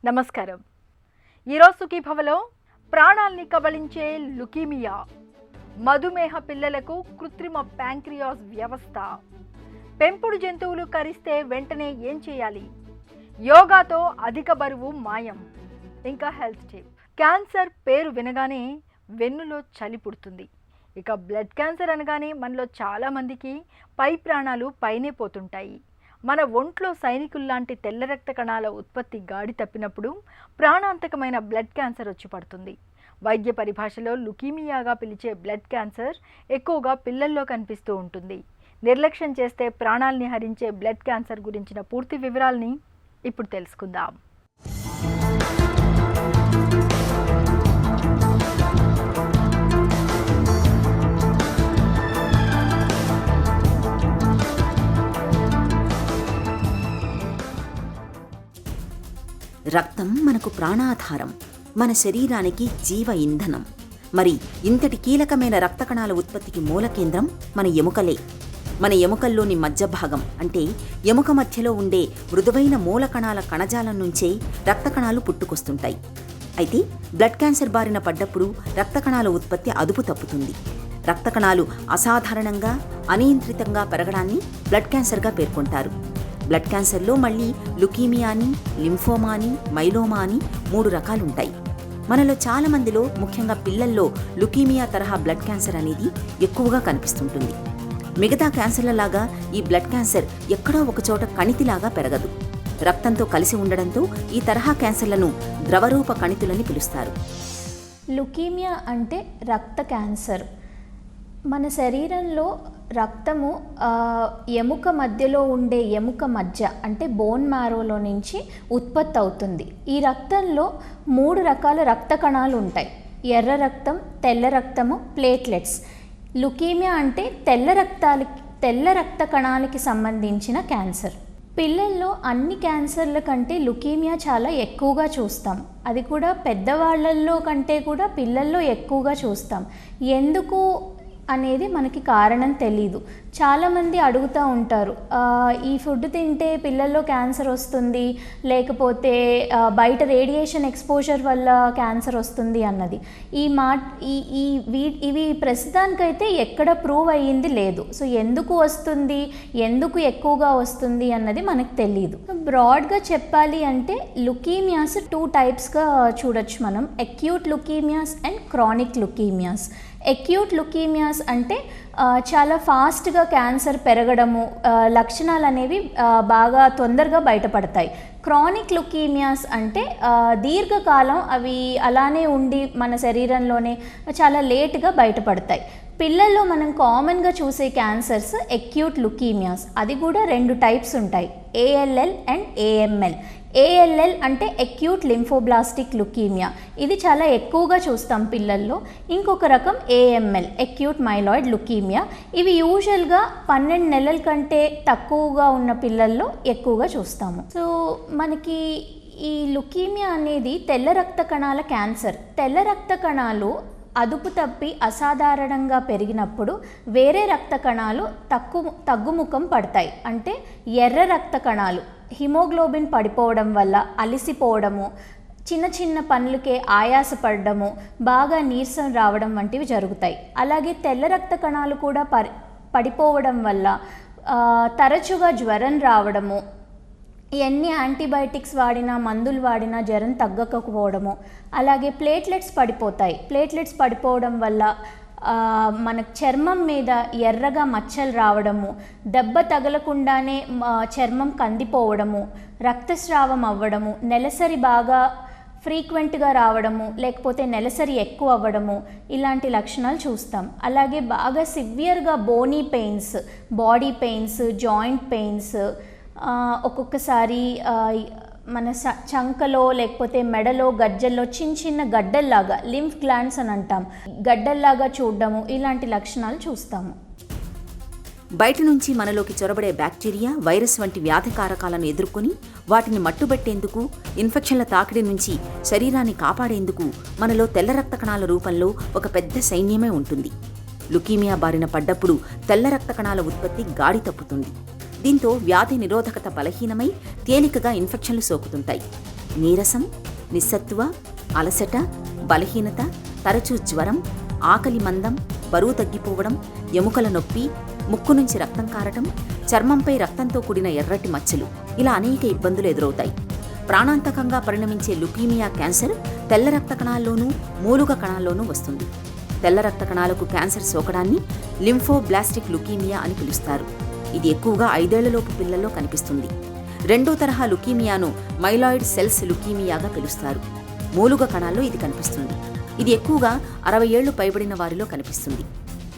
నమస్కారం. ఈరోజు సుఖీభవలో ప్రాణాల్ని కబళించే లుకీమియా, మధుమేహ పిల్లలకు కృత్రిమ ప్యాంక్రియాస్ వ్యవస్థ, పెంపుడు జంతువులు కరిస్తే వెంటనే ఏం చేయాలి, యోగాతో అధిక బరువు మాయం, ఇంకా హెల్త్ టిప్. క్యాన్సర్ పేరు వినగానే వెన్నులో చలి పుడుతుంది. ఇక బ్లడ్ క్యాన్సర్ అనగానే మనలో చాలామందికి పై ప్రాణాలు పైనే పోతుంటాయి. మన ఒంట్లో సైనికుల్లాంటి తెల్ల రక్త కణాల ఉత్పత్తి గాడి తప్పినప్పుడు ప్రాణాంతకమైన బ్లడ్ క్యాన్సర్ వచ్చి పడుతుంది. వైద్య పరిభాషలో లుకీమియాగా పిలిచే బ్లడ్ క్యాన్సర్ ఎక్కువగా పిల్లల్లో కనిపిస్తూ ఉంటుంది. నిర్లక్ష్యం చేస్తే ప్రాణాల్ని హరించే బ్లడ్ క్యాన్సర్ గురించిన పూర్తి వివరాల్ని ఇప్పుడు తెలుసుకుందాం. రక్తం మనకు ప్రాణాధారం, మన శరీరానికి జీవ ఇంధనం. మరి ఇంతటి కీలకమైన రక్త కణాల ఉత్పత్తికి మూల కేంద్రం మన ఎముకలే. మన ఎముకల్లోని మధ్య భాగం అంటే ఎముక మధ్యలో ఉండే మృదువైన మూల కణాల కణజాలం నుంచే రక్త కణాలు పుట్టుకొస్తుంటాయి. అయితే బ్లడ్ క్యాన్సర్ బారిన పడ్డప్పుడు రక్త కణాల ఉత్పత్తి అదుపు తప్పుతుంది. రక్త కణాలు అసాధారణంగా అనియంత్రితంగా పెరగడాన్ని బ్లడ్ క్యాన్సర్గా పేర్కొంటారు. బ్లడ్ క్యాన్సర్లో మళ్ళీ లుకీమియా అని, లింఫోమా అని, మైలోమా అని 3 రకాలుంటాయి. మనలో చాలా మందిలో, ముఖ్యంగా పిల్లల్లో లుకీమియా తరహా బ్లడ్ క్యాన్సర్ అనేది ఎక్కువగా కనిపిస్తుంటుంది. మిగతా క్యాన్సర్లలాగా ఈ బ్లడ్ క్యాన్సర్ ఎక్కడో ఒకచోట కణితిలాగా పెరగదు. రక్తంతో కలిసి ఉండడంతో ఈ తరహా క్యాన్సర్లను ద్రవరూప కణితులని పిలుస్తారు. లుకీమియా అంటే రక్త క్యాన్సర్. మన శరీరంలో రక్తము ఎముక మధ్యలో ఉండే ఎముక మజ్జ అంటే బోన్ మ్యారోలో నుంచి ఉత్పత్తి అవుతుంది. ఈ రక్తంలో 3 రకాల రక్త కణాలు ఉంటాయి: ఎర్ర రక్తం, తెల్ల రక్తము, ప్లేట్లెట్స్. లుకీమియా అంటే తెల్ల రక్త కణాలకి సంబంధించిన క్యాన్సర్. పిల్లల్లో అన్ని క్యాన్సర్ల కంటే లుకీమియా చాలా ఎక్కువగా చూస్తాం. అది కూడా పెద్దవాళ్ళల్లో కంటే కూడా పిల్లల్లో ఎక్కువగా చూస్తాం. ఎందుకు అనేది మనకి కారణం తెలీదు. చాలామంది అడుగుతూ ఉంటారు, ఈ ఫుడ్ తింటే పిల్లల్లో క్యాన్సర్ వస్తుంది, లేకపోతే బయట రేడియేషన్ ఎక్స్పోజర్ వల్ల క్యాన్సర్ వస్తుంది అన్నది. ఇవి ప్రస్తుతానికైతే ఎక్కడ ప్రూవ్ అయ్యింది లేదు. సో ఎందుకు వస్తుంది, ఎందుకు ఎక్కువగా వస్తుంది అన్నది మనకు తెలీదు. బ్రాడ్గా చెప్పాలి అంటే లుకీమియాస్ 2 టైప్స్గా చూడొచ్చు మనం: acute leukaemias and chronic leukaemias. Acute leukaemias అంటే చాలా ఫాస్ట్గా క్యాన్సర్ పెరగడము, లక్షణాలు అనేవి బాగా తొందరగా బయటపడతాయి. క్రానిక్ లుకీమియాస్ అంటే దీర్ఘకాలం అవి అలానే ఉండి మన శరీరంలోనే చాలా లేట్గా బయటపడతాయి. పిల్లల్లో మనం కామన్గా చూసే క్యాన్సర్స్ అక్యూట్ లుకీమియాస్. అది కూడా 2 టైప్స్ ఉంటాయి: ALL అండ్ AML. ALL అంటే అక్యూట్ లింఫోబ్లాస్టిక్ లుకీమియా. ఇది చాలా ఎక్కువగా చూస్తాం పిల్లల్లో. ఇంకొక రకం AML, అక్యూట్ మైలాయిడ్ లుకీమియా. ఇవి యూజువల్గా 12 నెలల కంటే తక్కువగా ఉన్న పిల్లల్లో ఎక్కువగా చూస్తాము. సో మనకి ఈ లుకీమియా అనేది తెల్ల రక్త కణాల క్యాన్సర్. తెల్ల రక్త కణాలు అదుపు తప్పి అసాధారణంగా పెరిగినప్పుడు వేరే రక్త కణాలు తగ్గుముఖం పడతాయి. అంటే ఎర్ర రక్త కణాలు హిమోగ్లోబిన్ పడిపోవడం వల్ల అలిసిపోవడము, చిన్న చిన్న పనులకే ఆయాసపడము, బాగా నీరసం రావడం వంటివి జరుగుతాయి. అలాగే తెల్ల రక్త కణాలు కూడా పడిపోవడం వల్ల తరచుగా జ్వరం రావడము, ఎన్ని యాంటీబయాటిక్స్ వాడినా, మందులు వాడినా జ్వరం తగ్గకపోవడము. అలాగే ప్లేట్లెట్స్ పడిపోతాయి. ప్లేట్లెట్స్ పడిపోవడం వల్ల మన చర్మం మీద ఎర్రగా మచ్చలు రావడము, దెబ్బ తగలకుండానే చర్మం కందిపోవడము, రక్తస్రావం అవ్వడము, నెలసరి బాగా ఫ్రీక్వెంట్గా రావడము, లేకపోతే నెలసరి ఎక్కువ అవ్వడము, ఇలాంటి లక్షణాలు చూస్తాం. అలాగే బాగా సివియర్గా bony pains, body pains, joint pains, ఒక్కొక్కసారి మన చంకలో లేకపోతే మెడలో గజ్జల్లో చిన్న గడ్డల్లాగా, లింఫ్ గ్లాండ్స్ అని అంటాం, గడ్డల్లాగా చూడడము, ఇలాంటి లక్షణాలు చూస్తాము. బయట నుంచి మనలోకి చొరబడే బ్యాక్టీరియా, వైరస్ వంటి వ్యాధి కారకాలను ఎదుర్కొని వాటిని మట్టుబెట్టేందుకు, ఇన్ఫెక్షన్ల తాకిడి నుంచి శరీరాన్ని కాపాడేందుకు మనలో తెల్ల రక్త కణాల రూపంలో ఒక పెద్ద సైన్యమే ఉంటుంది. లుకీమియా బారిన పడ్డప్పుడు తెల్ల రక్త కణాల ఉత్పత్తి గాడి తప్పుతుంది. దీంతో వ్యాధి నిరోధకత బలహీనమై తేలికగా ఇన్ఫెక్షన్లు సోకుతుంటాయి. నీరసం, నిస్సత్తువ, అలసట, బలహీనత, తరచూ జ్వరం, ఆకలి మందం, బరువు తగ్గిపోవడం, ఎముకల నొప్పి, ముక్కు నుంచి రక్తం కారటం, చర్మంపై రక్తంతో కూడిన ఎర్రటి మచ్చలు, ఇలా అనేక ఇబ్బందులు ఎదురవుతాయి. ప్రాణాంతకంగా పరిణమించే లుకీమియా క్యాన్సర్ తెల్ల రక్త కణాల్లోనూ మూలుగ కణాల్లోనూ వస్తుంది. తెల్ల రక్త కణాలకు క్యాన్సర్ సోకడాన్ని లింఫోబ్లాస్టిక్ లుకీమియా అని పిలుస్తారు. ఇది ఎక్కువగా 5 ఏళ్లలోపు పిల్లల్లో కనిపిస్తుంది. 2వ తరహా లుకీమియాను మైలాయిడ్ సెల్స్ లుకీమియాగా పిలుస్తారు. మూలుగ కణాల్లో ఇది కనిపిస్తుంది. ఇది ఎక్కువగా 60 ఏళ్లు పైబడిన వారిలో కనిపిస్తుంది.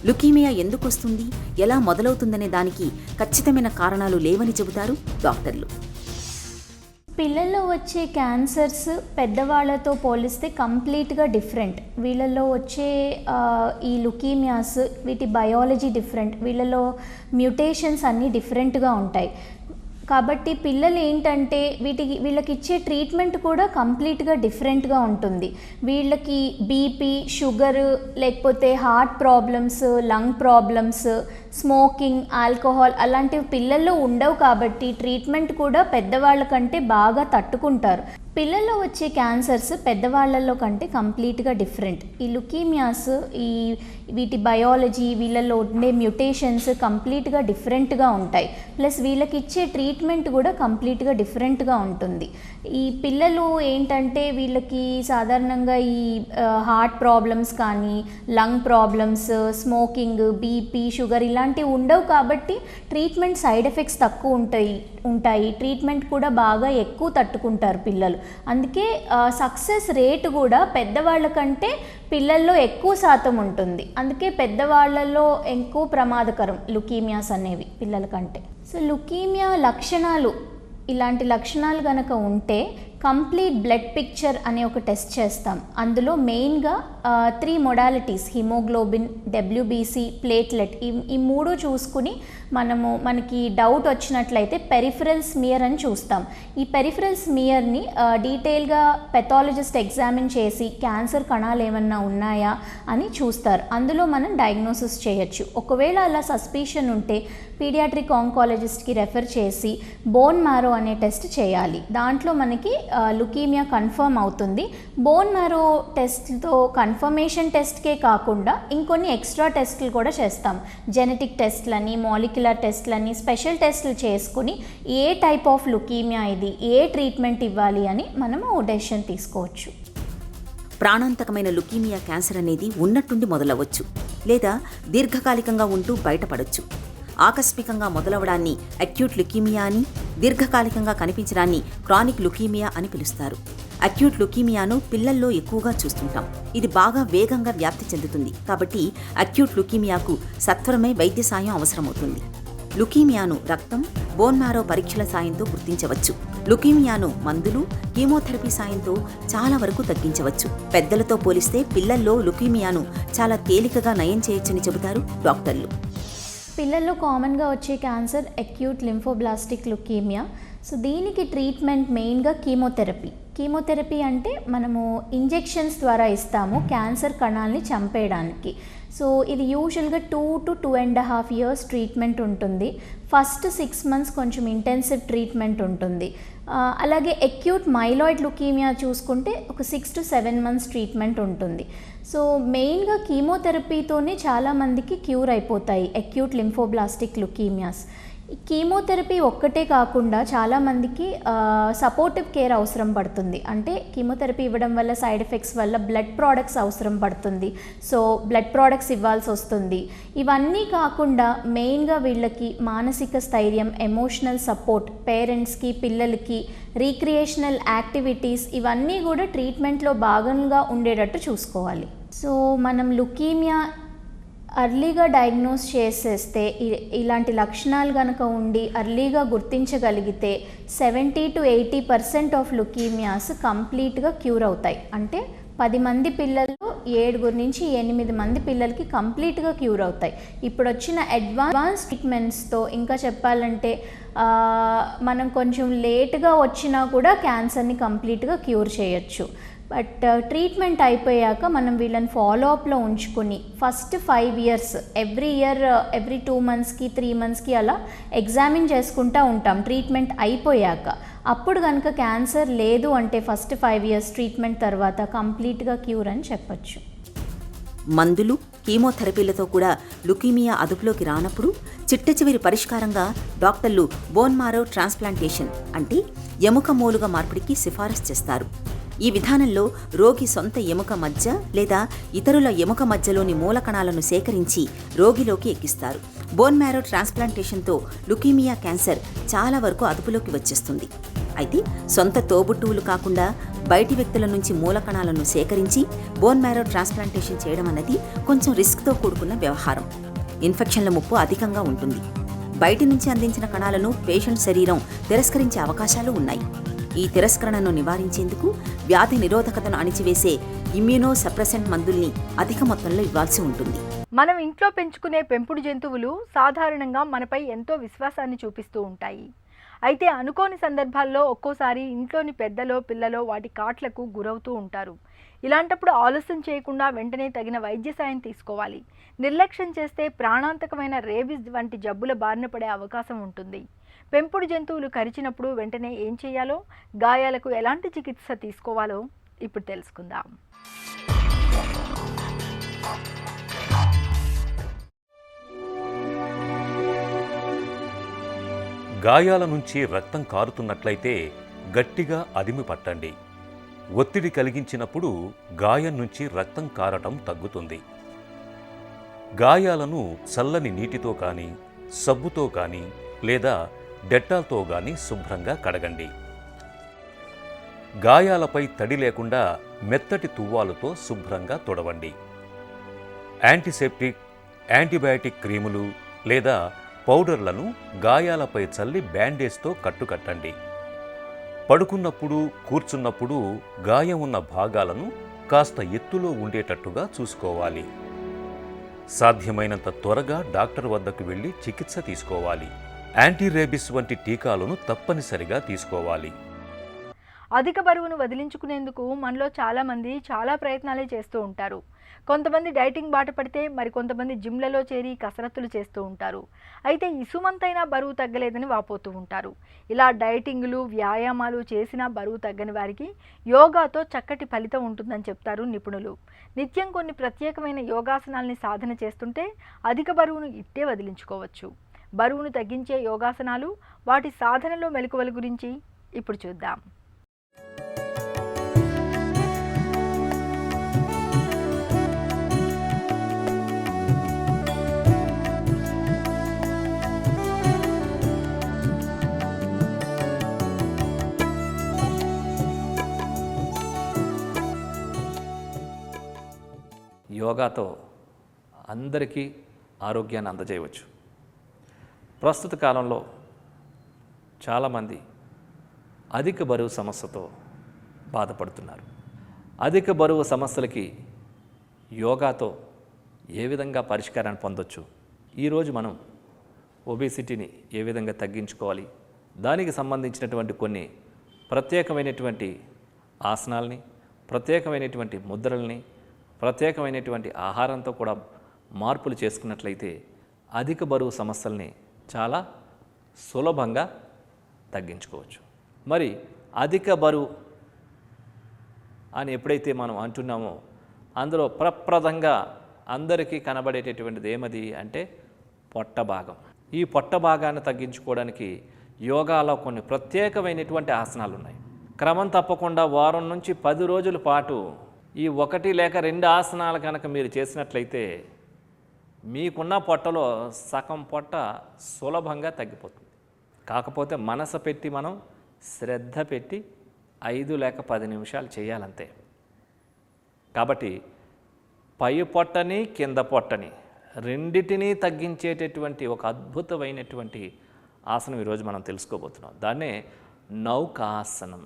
లుకీమియా ఎందుకు వస్తుంది, ఎలా మొదలవుతుందనే దానికి ఖచ్చితమైన కారణాలు లేవని చెబుతారు డాక్టర్లు. పిల్లల్లో వచ్చే క్యాన్సర్స్ పెద్దవాళ్లతో పోలిస్తే కంప్లీట్గా డిఫరెంట్. వీళ్ళల్లో వచ్చే ఈ లుకీమియాస్, వీటి బయాలజీ డిఫరెంట్, వీళ్ళలో మ్యూటేషన్స్ అన్నీ డిఫరెంట్గా ఉంటాయి. కాబట్టి పిల్లలు ఏంటంటే వీళ్ళకి ఇచ్చే ట్రీట్మెంట్ కూడా కంప్లీట్గా డిఫరెంట్గా ఉంటుంది. వీళ్ళకి బీపీ, షుగర్, లేకపోతే heart problems, lung problems, smoking, alcohol అలాంటివి పిల్లల్లో ఉండవు. కాబట్టి ట్రీట్మెంట్ కూడా పెద్దవాళ్ళ కంటే బాగా తట్టుకుంటారు. పిల్లల్లో వచ్చే క్యాన్సర్స్ పెద్దవాళ్ళల్లో కంటే కంప్లీట్గా డిఫరెంట్. ఈ లుకీమియాస్, వీటి బయాలజీ, వీళ్ళల్లో ఉండే మ్యూటేషన్స్ కంప్లీట్గా డిఫరెంట్గా ఉంటాయి. ప్లస్ వీళ్ళకి ఇచ్చే ట్రీట్మెంట్ కూడా కంప్లీట్గా డిఫరెంట్గా ఉంటుంది. ఈ పిల్లలు ఏంటంటే వీళ్ళకి సాధారణంగా ఈ హార్ట్ ప్రాబ్లమ్స్ కానీ, lung problems, smoking, BP, sugar ఇలాంటివి ఉండవు. కాబట్టి ట్రీట్మెంట్ సైడ్ ఎఫెక్ట్స్ తక్కువ ఉంటాయి. ట్రీట్మెంట్ కూడా బాగా ఎక్కువ తట్టుకుంటారు పిల్లలు. అందుకే సక్సెస్ రేటు కూడా పెద్దవాళ్ళ కంటే పిల్లల్లో ఎక్కువ శాతం ఉంటుంది. అందుకే పెద్దవాళ్ళల్లో ఎక్కువ ప్రమాదకరం లుకీమియాస్ అనేవి పిల్లల కంటే. సో లుకీమియా లక్షణాలు, ఇలాంటి లక్షణాలు కనుక ఉంటే కంప్లీట్ బ్లడ్ పిక్చర్ అనే ఒక టెస్ట్ చేస్తాం. అందులో మెయిన్గా 3 మొడాలిటీస్, హిమోగ్లోబిన్, డబ్ల్యూబీసీ, ప్లేట్లెట్, ఈ 3 చూసుకుని మనకి డౌట్ వచ్చినట్లయితే పెరిఫరల్ స్మియర్ అని చూస్తాం. ఈ పెరిఫరల్ స్మియర్ని డీటెయిల్గా పెథాలజిస్ట్ ఎగ్జామిన్ చేసి క్యాన్సర్ కణాలు ఏమన్నా ఉన్నాయా అని చూస్తారు. అందులో మనం డయాగ్నోసిస్ చేయొచ్చు. ఒకవేళ అలా సస్పిషన్ ఉంటే పీడియాట్రిక్ ఆంకాలజిస్ట్కి రెఫర్ చేసి బోన్ మ్యారో అనే టెస్ట్ చేయాలి. దాంట్లో మనకి లుకీమియా కన్ఫర్మ్ అవుతుంది. బోన్ మ్యారో టెస్ట్తో కన్ఫర్మేషన్ టెస్ట్కే కాకుండా ఇంకొన్ని ఎక్స్ట్రా టెస్టులు కూడా చేస్తాం. జెనెటిక్ టెస్ట్లని, మాలిక్యులర్ టెస్ట్లని, స్పెషల్ టెస్టులు చేసుకుని ఏ టైప్ ఆఫ్ లుకీమియా ఇది, ఏ ట్రీట్మెంట్ ఇవ్వాలి అని మనము డెసిషన్ తీసుకోవచ్చు. ప్రాణాంతకమైన లుకీమియా క్యాన్సర్ అనేది ఉన్నట్టుండి మొదలవచ్చు, లేదా దీర్ఘకాలికంగా ఉంటూ బయటపడొచ్చు. ఆకస్మికంగా మొదలవడాన్ని అక్యూట్ లుకీమియా అని, దీర్ఘకాలికంగా కనిపించడాన్ని క్రానిక్ లుకీమియా అని పిలుస్తారు. అక్యూట్ లుకీమియాను పిల్లల్లో ఎక్కువగా చూస్తుంటాం. ఇది బాగా వేగంగా వ్యాప్తి చెందుతుంది. కాబట్టి అక్యూట్ లుకీమియాకు సత్వరమే వైద్య సాయం అవసరమవుతుంది. లుకీమియాను రక్తం, బోన్ మ్యారో పరీక్షల సాయంతో గుర్తించవచ్చు. లుకీమియాను మందులు, కీమోథెరపీ సాయంతో చాలా వరకు తగ్గించవచ్చు. పెద్దలతో పోలిస్తే పిల్లల్లో లుకీమియాను చాలా తేలికగా నయం చేయొచ్చని చెబుతారు డాక్టర్లు. పిల్లల్లో కామన్గా వచ్చే cancer acute lymphoblastic leukaemia. So దీనికి ట్రీట్మెంట్ మెయిన్గా కీమోథెరపీ. కీమోథెరపీ అంటే మనము ఇంజెక్షన్స్ ద్వారా ఇస్తాము క్యాన్సర్ కణాలని చంపేయడానికి. సో ఇది యూజువల్గా 2 to 2.5 years ట్రీట్మెంట్ ఉంటుంది. ఫస్ట్ 6 months కొంచెం ఇంటెన్సివ్ ట్రీట్మెంట్ ఉంటుంది. అలాగే అక్యూట్ మైలాయిడ్ లుకీమియా చూసుకుంటే ఒక 6 to 7 months ట్రీట్మెంట్ ఉంటుంది. సో మెయిన్గా కీమోథెరపీతోనే చాలామందికి క్యూర్ అయిపోతాయి అక్యూట్ లింఫోబ్లాస్టిక్ లుకీమియాస్. కీమోథెరపీ ఒక్కటే కాకుండా చాలామందికి సపోర్టివ్ కేర్ అవసరం పడుతుంది. అంటే కీమోథెరపీ ఇవ్వడం వల్ల సైడ్ ఎఫెక్ట్స్ వల్ల బ్లడ్ ప్రోడక్ట్స్ అవసరం పడుతుంది. సో బ్లడ్ ప్రోడక్ట్స్ ఇవ్వాల్సి వస్తుంది. ఇవన్నీ కాకుండా మెయిన్గా వీళ్ళకి మానసిక స్థైర్యం, ఎమోషనల్ సపోర్ట్, పేరెంట్స్కి, పిల్లలకి రీక్రియేషనల్ యాక్టివిటీస్ ఇవన్నీ కూడా ట్రీట్మెంట్లో భాగంగా ఉండేటట్టు చూసుకోవాలి. సో మనం లుకీమియా అర్లీగా డయాగ్నోస్ చేసేస్తే, ఇలాంటి లక్షణాలు కనుక ఉండి అర్లీగా గుర్తించగలిగితే 70 to 80% ఆఫ్ లుకీమియాస్ కంప్లీట్గా క్యూర్ అవుతాయి. అంటే 10 మంది పిల్లలు 7 నుంచి 8 మంది పిల్లలకి కంప్లీట్గా క్యూర్ అవుతాయి. ఇప్పుడు వచ్చిన అడ్వాన్స్ ట్రీట్మెంట్స్తో ఇంకా చెప్పాలంటే మనం కొంచెం లేట్గా వచ్చినా కూడా క్యాన్సర్ని కంప్లీట్గా క్యూర్ చేయొచ్చు. బట్ ట్రీట్మెంట్ అయిపోయాక మనం వీళ్ళని ఫాలోఅప్లో ఉంచుకొని first 5 years every year every 2 monthsకి 3 monthsకి అలా ఎగ్జామిన్ చేసుకుంటూ ఉంటాం ట్రీట్మెంట్ అయిపోయాక. అప్పుడు కనుక క్యాన్సర్ లేదు అంటే ఫస్ట్ 5 years ట్రీట్మెంట్ తర్వాత కంప్లీట్గా క్యూర్ అని చెప్పచ్చు. మందులు కీమోథెరపీలతో కూడా లుకీమియా అదుపులోకి రానప్పుడు చిట్ట చివరి పరిష్కారంగా డాక్టర్లు బోన్ మారో ట్రాన్స్ప్లాంటేషన్ అంటే ఎముక మూలుగ మార్పిడికి సిఫారసు చేస్తారు. ఈ విధానంలో రోగి సొంత ఎముక మధ్య లేదా ఇతరుల ఎముక మధ్యలోని మూలకణాలను సేకరించి రోగిలోకి ఎక్కిస్తారు. బోన్ మ్యారో ట్రాన్స్ప్లాంటేషన్తో లుకీమియా క్యాన్సర్ చాలా వరకు అదుపులోకి వచ్చేస్తుంది. అయితే సొంత తోబుట్టువులు కాకుండా బయటి వ్యక్తుల నుంచి మూలకణాలను సేకరించి బోన్ మ్యారో ట్రాన్స్ప్లాంటేషన్ చేయడం అన్నది కొంచెం రిస్క్తో కూడుకున్న వ్యవహారం. ఇన్ఫెక్షన్ల ముప్పు అధికంగా ఉంటుంది. బయటి నుంచి అందించిన కణాలను పేషెంట్ శరీరం తిరస్కరించే అవకాశాలు ఉన్నాయి. ఈ తిరస్కరణను నివారించేందుకు వ్యాధి నిరోధకతను అణిచివేసే ఇమ్యూనో సప్రెసెంట్ మందుల్ని అధిక మొత్తంలో ఇవ్వాల్సి ఉంటుంది. మనం ఇంట్లో పెంచుకునే పెంపుడు జంతువులు సాధారణంగా మనపై ఎంతో విశ్వాసాన్ని చూపిస్తూ ఉంటాయి. అయితే అనుకోని సందర్భాల్లో ఒక్కోసారి ఇంట్లోని పెద్దలో పిల్లలో వాటి కాట్లకు గురవుతూ ఉంటారు. ఇలాంటప్పుడు ఆలస్యం చేయకుండా వెంటనే తగిన వైద్య సాయం తీసుకోవాలి. నిర్లక్ష్యం చేస్తే ప్రాణాంతకమైన రేబీస్ వంటి జబ్బుల బారిన పడే అవకాశం ఉంటుంది. పెంపుడు జంతువులు కరిచినప్పుడు వెంటనే ఏం చేయాలో, గాయాలకు ఎలాంటి చికిత్స తీసుకోవాలో ఇప్పుడు తెలుసుకుందాం. గాయాల నుంచి రక్తం కారుతున్నట్లయితే గట్టిగా అదిమి పట్టండి. ఒత్తిడి కలిగించినప్పుడు గాయం నుంచి రక్తం కారటం తగ్గుతుంది. గాయాలను చల్లని నీటితో కానీ, సబ్బుతో కానీ లేదా డెటాల్తో కానీ శుభ్రంగా కడగండి. గాయాలపై తడి లేకుండా మెత్తటి తువ్వాలుతో శుభ్రంగా తుడవండి. యాంటీసెప్టిక్, యాంటీబయాటిక్ క్రీములు లేదా పౌడర్లను గాయాలపై చల్లి బ్యాండేజ్తో కట్టుకట్టండి. పడుకున్నప్పుడు, కూర్చున్నప్పుడు గాయం ఉన్న భాగాలను కాస్త ఎత్తులో ఉండేటట్టుగా చూసుకోవాలి. సాధ్యమైనంత త్వరగా డాక్టర్ వద్దకు వెళ్ళి చికిత్స తీసుకోవాలి. యాంటీ రేబిస్ వంటి టీకాలను తప్పనిసరిగా తీసుకోవాలి. అధిక బరువును వదిలించుకునేందుకు మనలో చాలామంది చాలా ప్రయత్నాలే చేస్తూ ఉంటారు. కొంతమంది డైటింగ్ బాట పడితే మరికొంతమంది జిమ్లలో చేరి కసరత్తులు చేస్తూ ఉంటారు. అయితే ఇసుమంతైనా బరువు తగ్గలేదని వాపోతూ ఉంటారు. ఇలా డైటింగ్లు, వ్యాయామాలు చేసినా బరువు తగ్గని వారికి యోగాతో చక్కటి ఫలితం ఉంటుందని చెప్తారు నిపుణులు. నిత్యం కొన్ని ప్రత్యేకమైన యోగాసనాల్ని సాధన చేస్తుంటే అధిక బరువును ఇట్టే వదిలించుకోవచ్చు. బరువును తగ్గించే యోగాసనాలు, వాటి సాధనలో మెలకువల గురించి ఇప్పుడు చూద్దాం. యోగాతో అందరికీ ఆరోగ్యాన్ని అందజేయవచ్చు. ప్రస్తుత కాలంలో చాలామంది అధిక బరువు సమస్యతో బాధపడుతున్నారు. అధిక బరువు సమస్యలకి యోగాతో ఏ విధంగా పరిష్కారాన్ని పొందొచ్చు, ఈరోజు మనం ఒబేసిటీని ఏ విధంగా తగ్గించుకోవాలి, దానికి సంబంధించినటువంటి కొన్ని ప్రత్యేకమైనటువంటి ఆసనాల్ని, ప్రత్యేకమైనటువంటి ముద్రల్ని, ప్రత్యేకమైనటువంటి ఆహారంతో కూడా మార్పులు చేసుకున్నట్లయితే అధిక బరువు సమస్యల్ని చాలా సులభంగా తగ్గించుకోవచ్చు. మరి అధిక బరువు అని ఎప్పుడైతే మనం అంటున్నామో అందులో ప్రప్రదంగా అందరికీ కనబడేటటువంటిది ఏమది అంటే పొట్ట భాగం. ఈ పొట్ట భాగాన్ని తగ్గించుకోవడానికి యోగాలో కొన్ని ప్రత్యేకమైనటువంటి ఆసనాలు ఉన్నాయి. క్రమం తప్పకుండా వారం నుంచి 10 రోజుల పాటు ఈ 1 లేక 2 ఆసనాలు కనుక మీరు చేసినట్లయితే మీకున్న పొట్టలో సగం పొట్ట సులభంగా తగ్గిపోతుంది. కాకపోతే మనసు పెట్టి మనం శ్రద్ధ పెట్టి 5 లేక 10 నిమిషాలు చేయాలంతే. కాబట్టి పై పొట్టని కింద పొట్టని రెండిటినీ తగ్గించేటటువంటి ఒక అద్భుతమైనటువంటి ఆసనం ఈరోజు మనం తెలుసుకోబోతున్నాం. దాన్నే నౌకాసనం,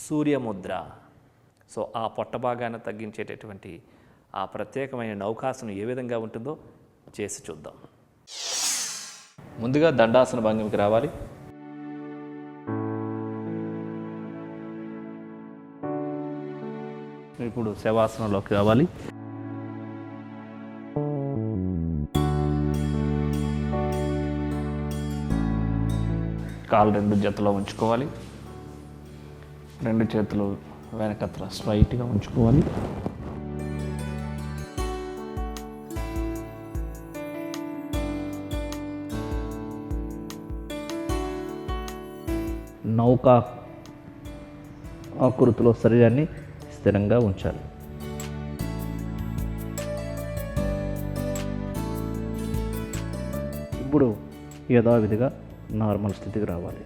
సూర్యముద్ర. సో ఆ పొట్ట భాగాన్ని తగ్గించేటటువంటి ఆ ప్రత్యేకమైన నౌకాసనం ఏ విధంగా ఉంటుందో చేసి చూద్దాం. ముందుగా దండాసన భంగిమకి రావాలి. ఇప్పుడు శవాసనంలోకి రావాలి. కాళ్ళు 2 జతలో ఉంచుకోవాలి. 2 చేతులు వెనకత్ర స్ట్రైట్గా ఉంచుకోవాలి. నౌకా ఆకృతిలో శరీరాన్ని స్థిరంగా ఉంచాలి. ఇప్పుడు యథావిధిగా నార్మల్ స్థితికి రావాలి.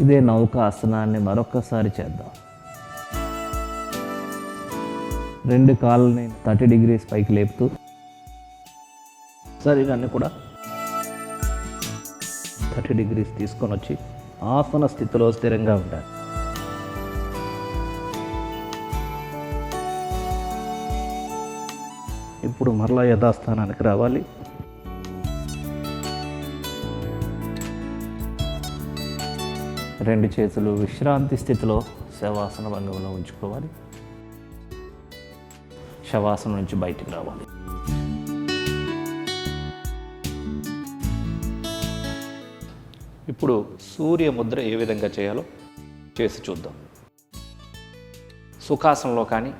ఇదే నౌకా ఆసనాన్ని మరొకసారి చేద్దాం. 2 కాళ్ళని 30 డిగ్రీస్ పైకి లేపుతూ శరీరాన్ని కూడా 30 డిగ్రీస్ తీసుకొని వచ్చి ఆసన స్థితిలో స్థిరంగా ఉండాలి. ఇప్పుడు మరలా యథాస్థానానికి రావాలి. రెండు చేతులు విశ్రాంతి స్థితిలో శవాసన భంగంలో ఉంచుకోవాలి. శవాసనం నుంచి బయటికి రావాలి. ఇప్పుడు సూర్య ముద్ర ఏ విధంగా చేయాలో చేసి చూద్దాం. సుఖాసనంలో కానీ,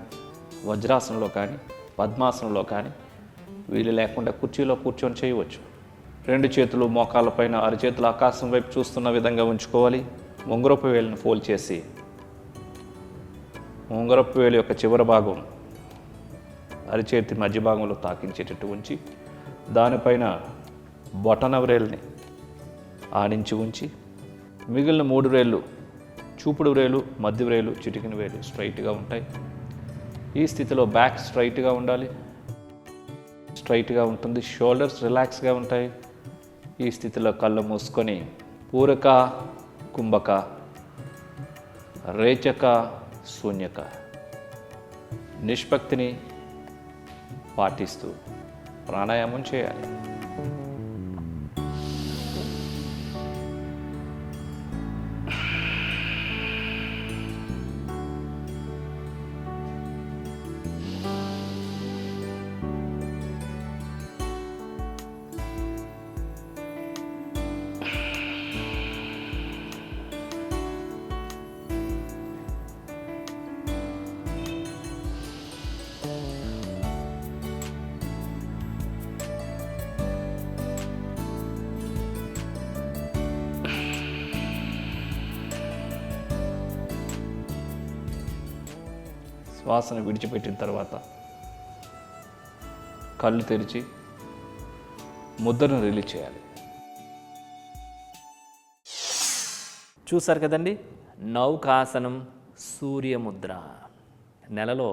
వజ్రాసనంలో కానీ, పద్మాసనంలో కానీ వీలు లేకుండా కుర్చీలో కూర్చొని చేయవచ్చు. 2 చేతులు మోకాళ్ళపైన, అరచేతులు ఆకాశం వైపు చూస్తున్న విధంగా ఉంచుకోవాలి. ఉంగరపు వేలును ఫోల్డ్ చేసి ఉంగరపు వేలు యొక్క చివరి భాగం అరచేతి మధ్య భాగంలో తాకించేటట్టు ఉంచి దానిపైన బొటన వ్రేలుని ఆడించి ఉంచి మిగిలిన 3 వేళ్ళు చూపుడు వ్రేలు, మధ్య వ్రేలు, చిటికిన వేలు స్ట్రైట్గా ఉంటాయి. ఈ స్థితిలో బ్యాక్ స్ట్రైట్గా ఉండాలి. స్ట్రైట్గా ఉంటుంది. షోల్డర్స్ రిలాక్స్గా ఉంటాయి. ఈ స్థితిలో కళ్ళు మూసుకొని పూరక, కుంభక, రేచక, శూన్యక నిష్పత్తిని పాటిస్తూ ప్రాణాయామం చేయాలి. శ్వాసను విడిచిపెట్టిన తర్వాత కళ్ళు తెరిచి ముద్రను రిలీజ్ చేయాలి. చూసారు కదండి, నౌకాసనం, సూర్యముద్ర. నెలలో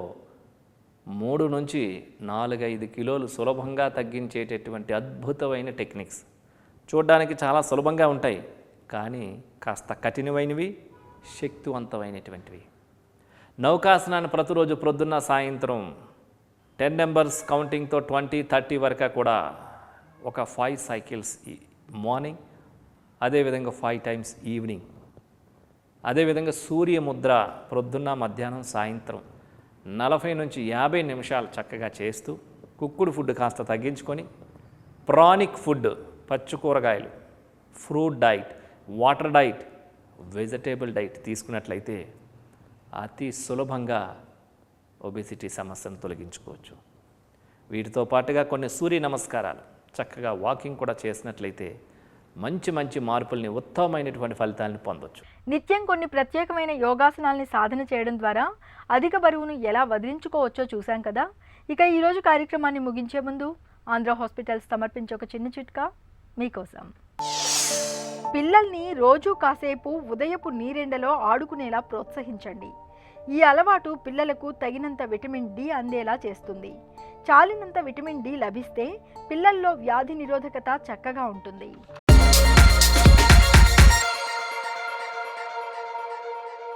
3 నుంచి 4-5 కిలోలు సులభంగా తగ్గించేటటువంటి అద్భుతమైన టెక్నిక్స్. చూడడానికి చాలా సులభంగా ఉంటాయి, కానీ కాస్త కఠినమైనవి, శక్తివంతమైనటువంటివి. నౌకాసనాన్ని ప్రతిరోజు ప్రొద్దున్న, సాయంత్రం 10 నెంబర్స్ కౌంటింగ్తో 20-30 వరకు కూడా ఒక 5 సైకిల్స్ మార్నింగ్, అదేవిధంగా 5 టైమ్స్ ఈవినింగ్. అదేవిధంగా సూర్యముద్ర ప్రొద్దున్న, మధ్యాహ్నం, సాయంత్రం 40 నుంచి 50 నిమిషాలు చక్కగా చేస్తూ కుక్కుడు ఫుడ్ కాస్త తగ్గించుకొని ప్రానిక్ ఫుడ్, పచ్చి కూరగాయలు, fruit diet, water diet, vegetable diet తీసుకున్నట్లయితే అతి సులభంగా ఒబెసిటీ సమస్యను తొలగించుకోవచ్చు. వీటితో పాటుగా కొన్ని సూర్య నమస్కారాలు, చక్కగా వాకింగ్ కూడా చేసినట్లయితే మంచి మంచి మార్పుల్ని, ఉత్తమమైనటువంటి ఫలితాలను పొందొచ్చు. నిత్యం కొన్ని ప్రత్యేకమైన యోగాసనాల్ని సాధన చేయడం ద్వారా అధిక బరువును ఎలా వదిలించుకోవచ్చో చూసాం కదా. ఇక ఈరోజు కార్యక్రమాన్ని ముగించే ముందు ఆంధ్ర హాస్పిటల్స్ సమర్పించే ఒక చిన్న చిట్కా మీకోసం. పిల్లల్ని రోజు కాసేపు ఉదయపు నీరెండలో ఆడుకునేలా ప్రోత్సహించండి. ఈ అలవాటు పిల్లలకు తగినంత విటమిన్ డి అందేలా చేస్తుంది. చాలినంత విటమిన్ డి లభిస్తే పిల్లల్లో వ్యాధి నిరోధకత చక్కగా ఉంటుంది.